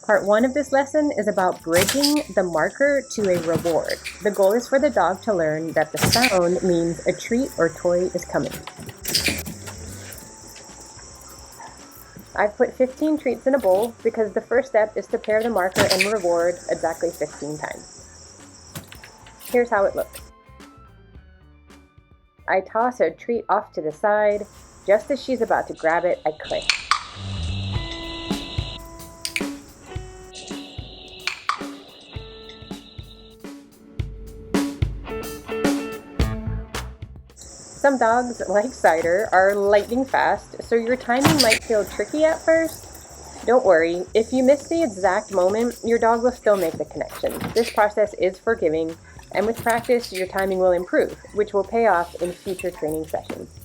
Part 1 of this lesson is about bridging the marker to a reward. The goal is for the dog to learn that the sound means a treat or toy is coming. I've put 15 treats in a bowl because the first step is to pair the marker and reward exactly 15 times. Here's how it looks. I toss a treat off to the side. Just as she's about to grab it, I click. Some dogs, like Cider, are lightning fast, so your timing might feel tricky at first. Don't worry, if you miss the exact moment, your dog will still make the connection. This process is forgiving, and with practice, your timing will improve, which will pay off in future training sessions.